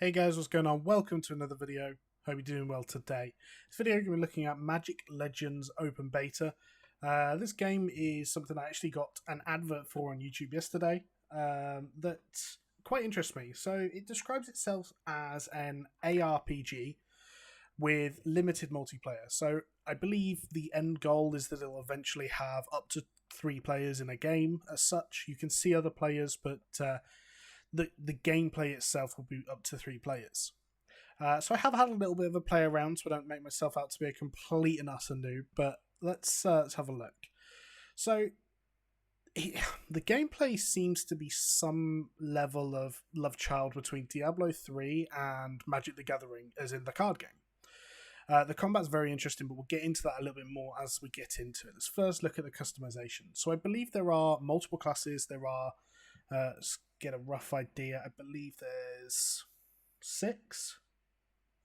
Hey guys, what's going on? Welcome to another video. Hope you're doing well today. This video we're looking at Magic Legends Open Beta. This game is something I actually got an advert for on YouTube yesterday that quite interests me. So it describes itself as an ARPG with limited multiplayer. So I believe the end goal is that it'll eventually have up to 3 players in a game. As such, you can see other players, but the gameplay itself will be up to 3 players. So I have had a little bit of a play around, so I don't make myself out to be a complete and utter noob. But let's have a look. So the gameplay seems to be some level of love child between Diablo 3 and Magic the Gathering, as in the card game. The combat's very interesting, but we'll get into that a little bit more as we get into it. Let's first look at the customization. So I believe there are multiple classes. There are, let's get a rough idea, I believe there's 6.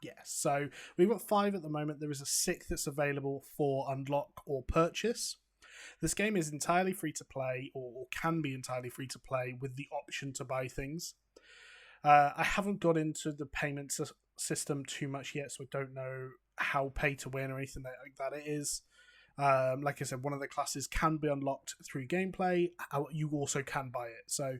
Yes, so we've got 5 at the moment. There is a 6th that's available for unlock or purchase. This game is entirely free to play, or can be entirely free to play, with the option to buy things. I haven't got into the payment system too much yet, so I don't know how pay to win or anything like that it is. Like I said, one of the classes can be unlocked through gameplay. You also can buy it. So,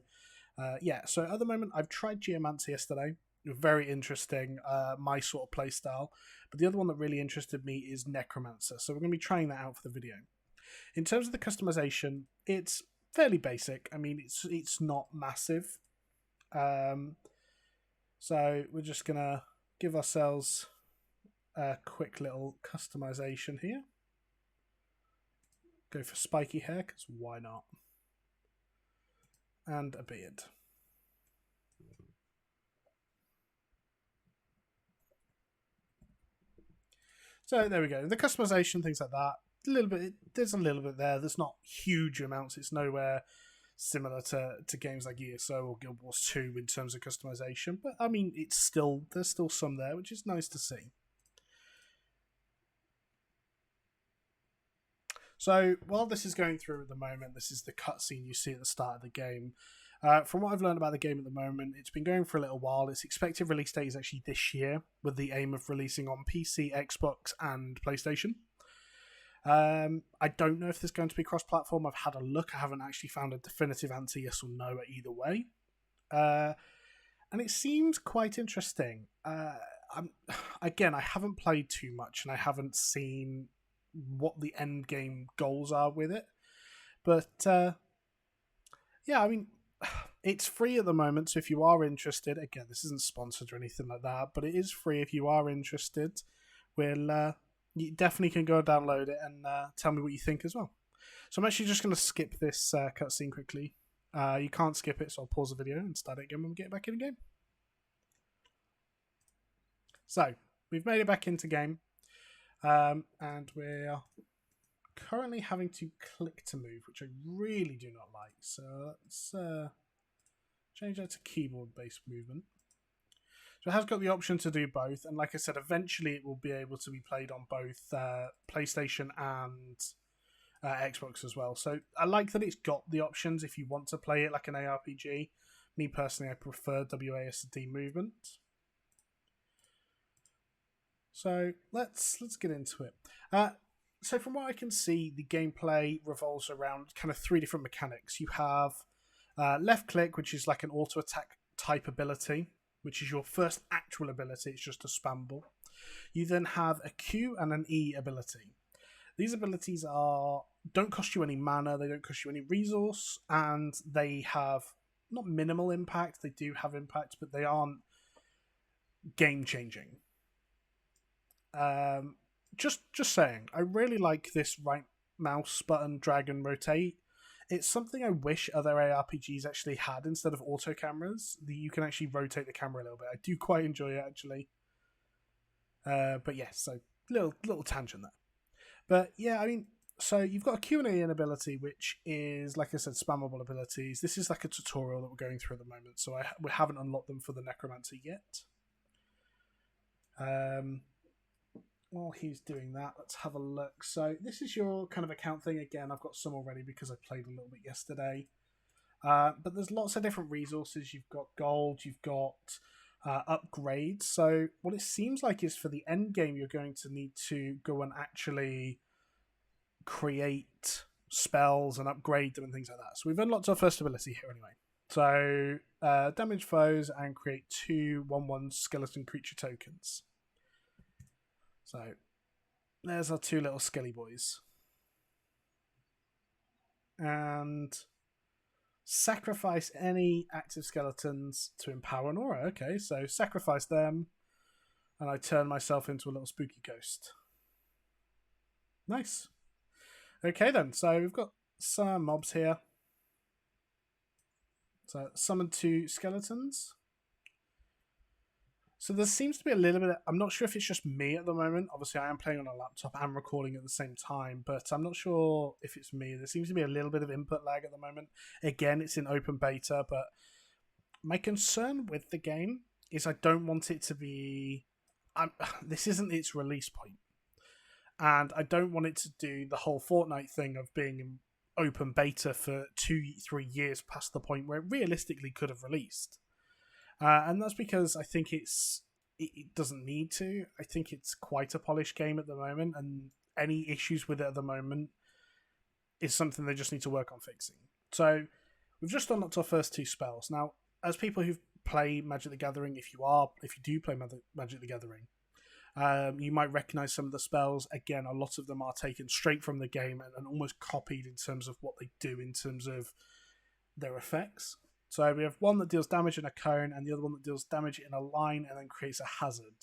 so at the moment, I've tried Geomancer yesterday. Very interesting, my sort of play style. But the other one that really interested me is Necromancer. So we're going to be trying that out for the video. In terms of the customization, it's fairly basic. I mean, it's not massive. So we're just going to give ourselves a quick little customization here. Go for spiky hair, because why not? And a beard. So there we go. The customization, things like that. There's a little bit there. There's not huge amounts. It's nowhere similar to games like ESO or Guild Wars 2 in terms of customization. But I mean, there's still some there, which is nice to see. So while this is going through at the moment, this is the cutscene you see at the start of the game. From what I've learned about the game at the moment, it's been going for a little while. Its expected release date is actually this year, with the aim of releasing on PC, Xbox, and PlayStation. I don't know if there's going to be cross-platform. I've had a look. I haven't actually found a definitive answer, yes or no, either way. And it seems quite interesting. Again, I haven't played too much, and I haven't seen what the end game goals are with it. But I mean, it's free at the moment, so if you are interested, again, this isn't sponsored or anything like that, but it is free if you are interested. You definitely can go download it and tell me what you think as well. So I'm actually just going to skip this cutscene quickly. You can't skip it, so I'll pause the video and start it again when we get back in the game. So, we've made it back into game. And we're currently having to click to move, which I really do not like. So let's change that to keyboard-based movement. So it has got the option to do both, and like I said, eventually it will be able to be played on both PlayStation and Xbox as well. So I like that it's got the options if you want to play it like an ARPG. Me personally, I prefer WASD movement. So let's get into it. So from what I can see, the gameplay revolves around kind of 3 different mechanics. You have left click, which is like an auto attack type ability, which is your first actual ability. It's just a spam ball. You then have a Q and an E ability. These abilities don't cost you any mana, they don't cost you any resource, and they have not minimal impact. They do have impact, but they aren't game changing. Just saying, I really like this right mouse button, drag and rotate. It's something I wish other ARPGs actually had instead of auto cameras. You can actually rotate the camera a little bit. I do quite enjoy it actually. But yes, so little tangent there. But yeah, I mean, so you've got a Q&A ability, which is, like I said, spammable abilities. This is like a tutorial that we're going through at the moment, so we haven't unlocked them for the Necromancer yet. While he's doing that, let's have a look. So this is your kind of account thing. Again, I've got some already because I played a little bit yesterday. But there's lots of different resources. You've got gold, you've got upgrades. So what it seems like is for the end game, you're going to need to go and actually create spells and upgrade them and things like that. So we've unlocked our first ability here anyway. So damage foes and create 2 1/1 skeleton creature tokens. So there's our 2 little skelly boys. And sacrifice any active skeletons to empower an aura. Okay, so sacrifice them, and I turn myself into a little spooky ghost. Nice. Okay then, so we've got some mobs here. So summon 2 skeletons. So there seems to be a little bit I'm not sure if it's just me at the moment. Obviously, I am playing on a laptop and recording at the same time, but I'm not sure if it's me. There seems to be a little bit of input lag at the moment. Again, it's in open beta, but my concern with the game is I don't want it to be... this isn't its release point. And I don't want it to do the whole Fortnite thing of being in open beta for 2-3 years past the point where it realistically could have released. And that's because I think it doesn't need to. I think it's quite a polished game at the moment, and any issues with it at the moment is something they just need to work on fixing. So we've just unlocked our first 2 spells. Now, as people who play Magic the Gathering, if you do play Magic the Gathering, you might recognize some of the spells. Again, a lot of them are taken straight from the game and almost copied in terms of what they do in terms of their effects. So we have one that deals damage in a cone and the other one that deals damage in a line and then creates a hazard.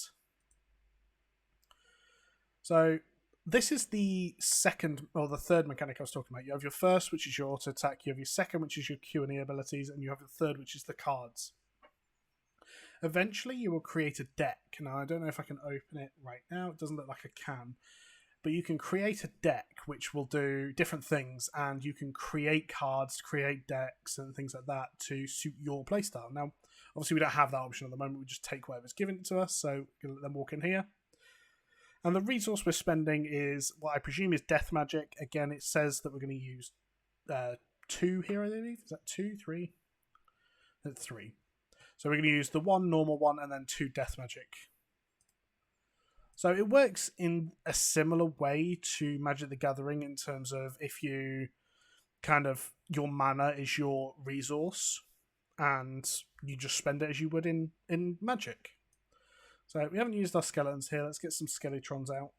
So this is the third mechanic I was talking about. You have your first, which is your auto attack. You have your second, which is your Q&E abilities. And you have the third, which is the cards. Eventually, you will create a deck. Now, I don't know if I can open it right now. It doesn't look like I can. But you can create a deck which will do different things, and you can create cards, create decks, and things like that to suit your playstyle. Now, obviously, we don't have that option at the moment. We just take whatever's given to us, so we're going to let them walk in here. And the resource we're spending is what I presume is death magic. Again, it says that we're going to use 2 here, I believe. Is that 2, 3? 3. So we're going to use the 1 normal one and then 2 death magic. So it works in a similar way to Magic the Gathering in terms of if you your mana is your resource and you just spend it as you would in Magic. So we haven't used our skeletons here. Let's get some Skeletrons out.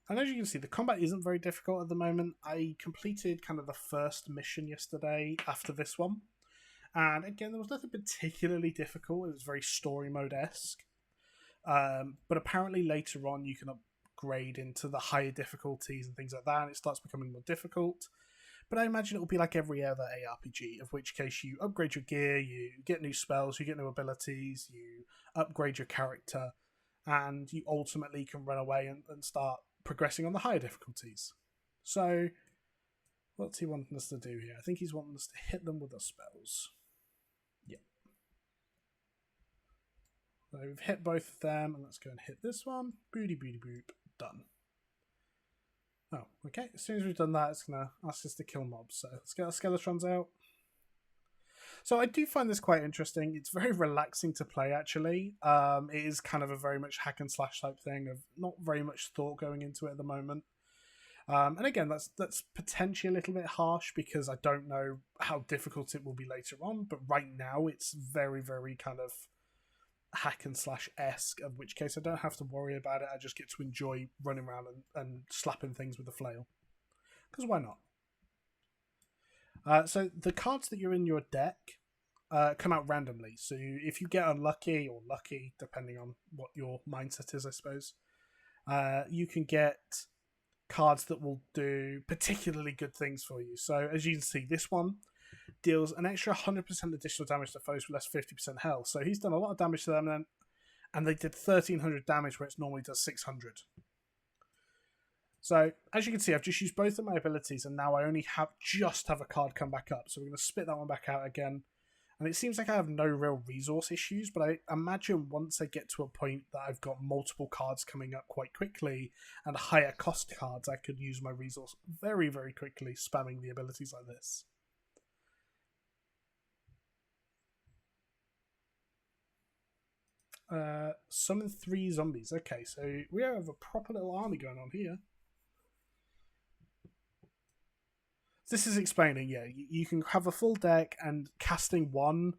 And as you can see, the combat isn't very difficult at the moment. I completed kind of the first mission yesterday after this one. And again, there was nothing particularly difficult. It was very story mode-esque. But apparently later on you can upgrade into the higher difficulties and things like that, and it starts becoming more difficult. But I imagine it will be like every other ARPG, of which case you upgrade your gear, you get new spells, you get new abilities, you upgrade your character, and you ultimately can run away and start progressing on the higher difficulties. So, what's he wanting us to do here? I think he's wanting us to hit them with the spells. Yeah. So we've hit both of them, and let's go and hit this one. Booty booty boop. Done. Oh, okay. As soon as we've done that, it's going to ask us to kill mobs. So let's get our Skeletrons out. So I do find this quite interesting. It's very relaxing to play, actually. It is kind of a very much hack and slash type thing of not very much thought going into it at the moment. And again, that's potentially a little bit harsh because I don't know how difficult it will be later on. But right now, it's very, very kind of hack and slash-esque, of which case I don't have to worry about it. I just get to enjoy running around and slapping things with a flail. Because why not? So the cards that you're in your deck come out randomly. So if you get unlucky or lucky, depending on what your mindset is, I suppose, you can get cards that will do particularly good things for you. So as you can see, this one deals an extra 100% additional damage to foes with less 50% health. So he's done a lot of damage to them, and they did 1,300 damage where it normally does 600. So as you can see, I've just used both of my abilities, and now I only have a card come back up. So we're going to spit that one back out again. And it seems like I have no real resource issues, but I imagine once I get to a point that I've got multiple cards coming up quite quickly and higher cost cards, I could use my resource very, very quickly, spamming the abilities like this. Summon 3 zombies. Okay, so we have a proper little army going on here. This is explaining, yeah, you can have a full deck, and casting 1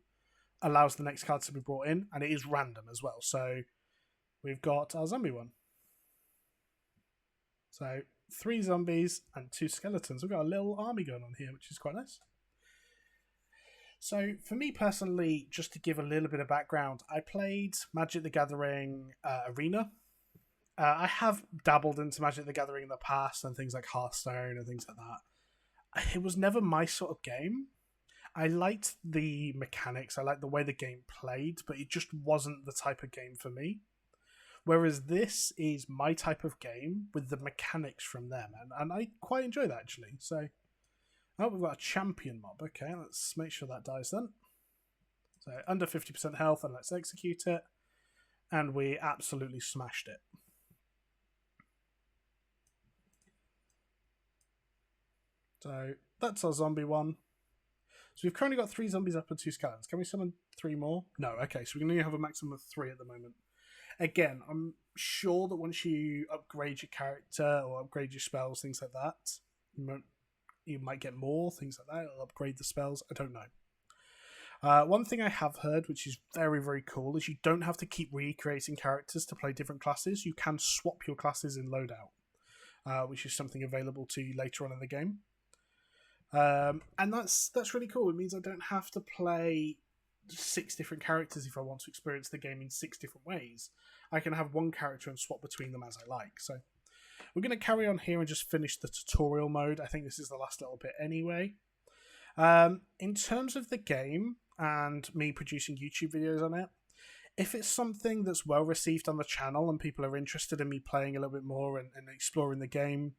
allows the next card to be brought in, and it is random as well. So we've got our zombie one. So 3 zombies and 2 skeletons. We've got a little army going on here, which is quite nice. So for me personally, just to give a little bit of background, I played Magic the Gathering Arena. I have dabbled into Magic the Gathering in the past and things like Hearthstone and things like that. It was never my sort of game. I liked the mechanics, I liked the way the game played, but it just wasn't the type of game for me. Whereas this is my type of game with the mechanics from them, and I quite enjoy that actually. So, oh, we've got a champion mob. Okay, let's make sure that dies then. So under 50% health, and let's execute it. And we absolutely smashed it. So that's our zombie one. So we've currently got 3 zombies up and 2 skeletons. Can we summon 3 more? No. Okay, so we can only have a maximum of 3 at the moment. Again, I'm sure that once you upgrade your character or upgrade your spells, things like that, you might get more, things like that. It'll upgrade the spells. I don't know. One thing I have heard, which is very, very cool, is you don't have to keep recreating characters to play different classes. You can swap your classes in loadout, which is something available to you later on in the game. And that's really cool. It means I don't have to play 6 different characters if I want to experience the game in 6 different ways. I can have one character and swap between them as I like. So we're going to carry on here and just finish the tutorial mode. I think this is the last little bit anyway. In terms of the game and me producing YouTube videos on it, if it's something that's well received on the channel and people are interested in me playing a little bit more and exploring the game,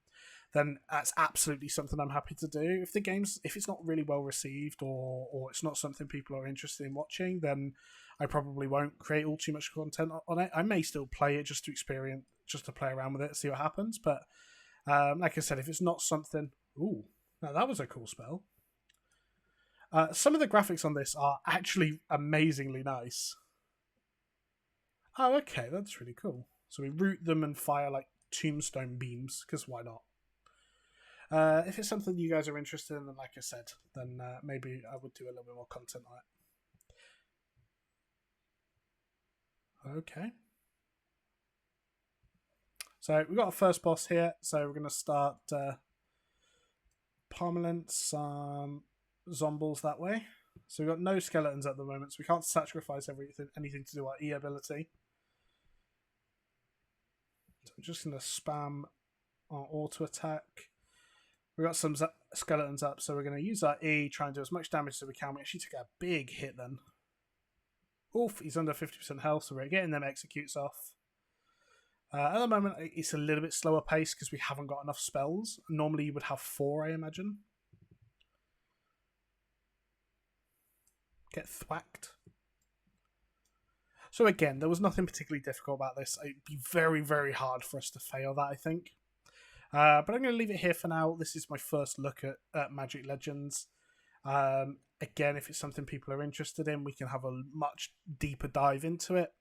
then that's absolutely something I'm happy to do. If it's not really well received or it's not something people are interested in watching, then I probably won't create all too much content on it. I may still play it just to experience, just to play around with it, see what happens. But like I said, if it's not something... Ooh, now that was a cool spell. Some of the graphics on this are actually amazingly nice. Oh, okay, that's really cool. So we root them and fire like tombstone beams, because why not? If it's something you guys are interested in, then like I said, then maybe I would do a little bit more content on it. Okay. So we've got our first boss here, so we're going to start pummeling some zombies that way. So we've got no skeletons at the moment, so we can't sacrifice anything to do our E ability. So I'm just going to spam our auto attack. We've got some skeletons up, so we're going to use our E, try and do as much damage as we can. We actually took a big hit then. Oof, he's under 50% health, so we're getting them executes off. At the moment, it's a little bit slower pace because we haven't got enough spells. Normally you would have 4, I imagine. Get thwacked. So again, there was nothing particularly difficult about this. It'd be very, very hard for us to fail that, I think. But I'm going to leave it here for now. This is my first look at Magic Legends. Again, if it's something people are interested in, we can have a much deeper dive into it.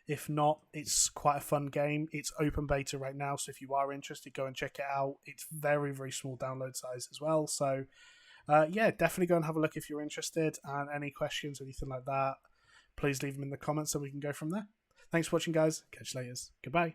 If not, it's quite a fun game. It's open beta right now, so if you are interested, go and check it out. It's very, very small download size as well. So, yeah, definitely go and have a look if you're interested. And any questions, anything like that, please leave them in the comments so we can go from there. Thanks for watching, guys. Catch you later. Goodbye.